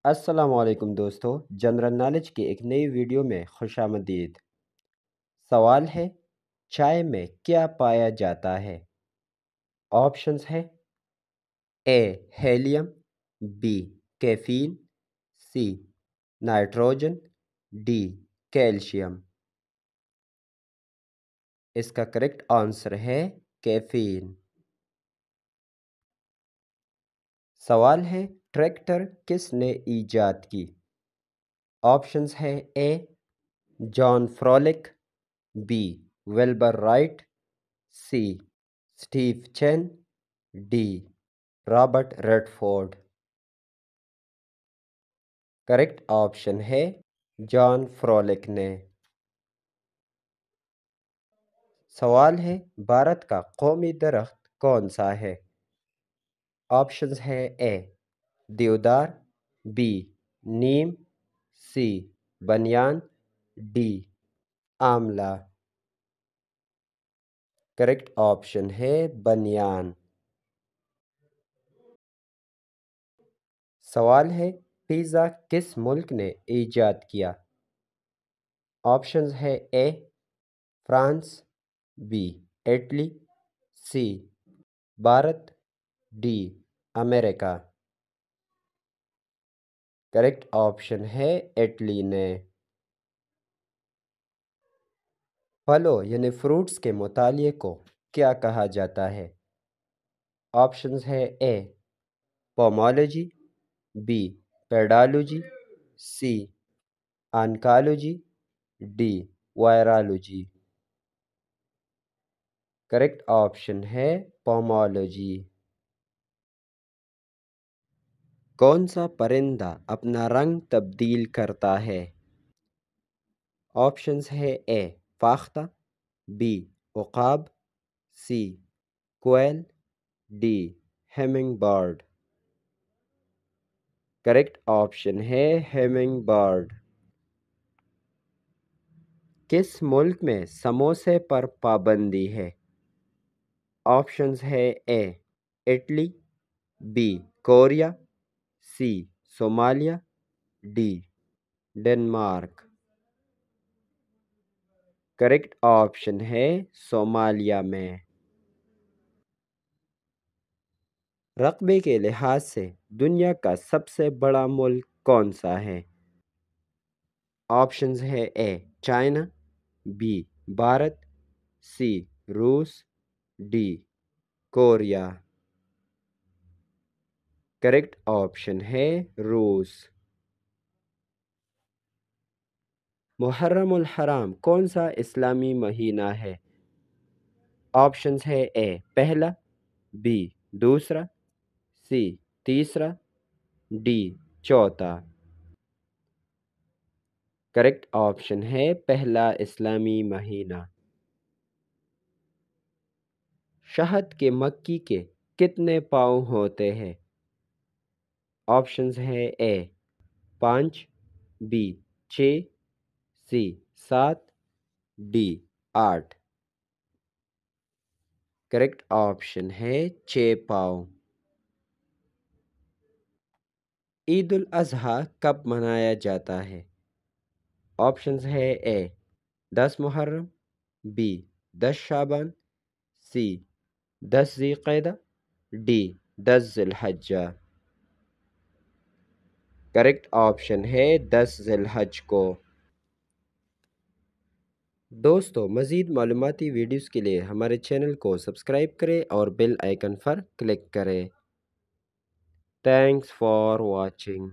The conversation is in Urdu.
السلام علیکم دوستو، جنرل نالج کی ایک نئی ویڈیو میں خوش آمدید۔ سوال ہے، چائے میں کیا پایا جاتا ہے؟ آپشنز ہے: A helium, B caffeine, C nitrogen, D calcium. اس کا کریکٹ آنسر ہے کیفین۔ سوال ہے، ٹریکٹر کس نے ایجاد کی؟ آپشنز ہے: A John Froelich, B Wilbur Wright, C Steve Chen, D Robert ریڈ فورڈ۔ کریکٹ آپشن ہے جان فرولک نے۔ سوال ہے، بھارت کا قومی درخت کون سا ہے؟ آپشنز ہے: اے دیودار، بی نیم، سی بنیان، ڈی آملہ۔ کریکٹ آپشن ہے بنیان۔ سوال ہے، پیزا کس ملک نے ایجاد کیا؟ آپشنز ہے: A France, B Italy, C Bharat, D امریکہ۔ کریکٹ آپشن ہے اٹلی نے۔ پھلوں یعنی فروٹس کے مطالعے کو کیا کہا جاتا ہے؟ آپشنز ہے: A pomology, B pedology, C oncology, D virology. Correct option ہے پومولوجی۔ کون سا پرندہ اپنا رنگ تبدیل کرتا ہے؟ آپشنز ہے: اے فاختہ، بی عقاب، سی کوئل، D hummingbird. Correct option ہے ہیمنگ برڈ۔ کس ملک میں سموسے پر پابندی ہے؟ آپشنز ہے: A Italy, B Korea, C Somalia, D Denmark. Correct option ہے صومالیہ میں۔ رقبے کے لحاظ سے دنیا کا سب سے بڑا ملک کون سا ہے؟ آپشنز ہے: اے چائنا، بی بھارت، سی روس، ڈی کوریا۔ کریکٹ آپشن ہے روس۔ محرم الحرام کون سا اسلامی مہینہ ہے؟ آپشنز ہے: اے پہلا، بی دوسرا، سی تیسرا، ڈی چوتھا۔ کریکٹ آپشن ہے پہلا اسلامی مہینہ۔ شہد کے مکھی کے کتنے پاؤں ہوتے ہیں؟ آپشنز ہے: A 5، B 6، C 7، D 8۔ Correct option ہے 6 پاؤں۔ عید الاضحیٰ کب منایا جاتا ہے؟ آپشنز ہے: اے 10 محرم، بی 10 شعبان، سی 10 ذی القعدہ، ڈی 10 ذی الحجہ۔ کریکٹ آپشن ہے 10 ذی الحجہ کو۔ دوستو، مزید معلوماتی ویڈیوز کے لیے ہمارے چینل کو سبسکرائب کریں اور بیل آئیکن پر کلک کریں۔ Thanks for watching.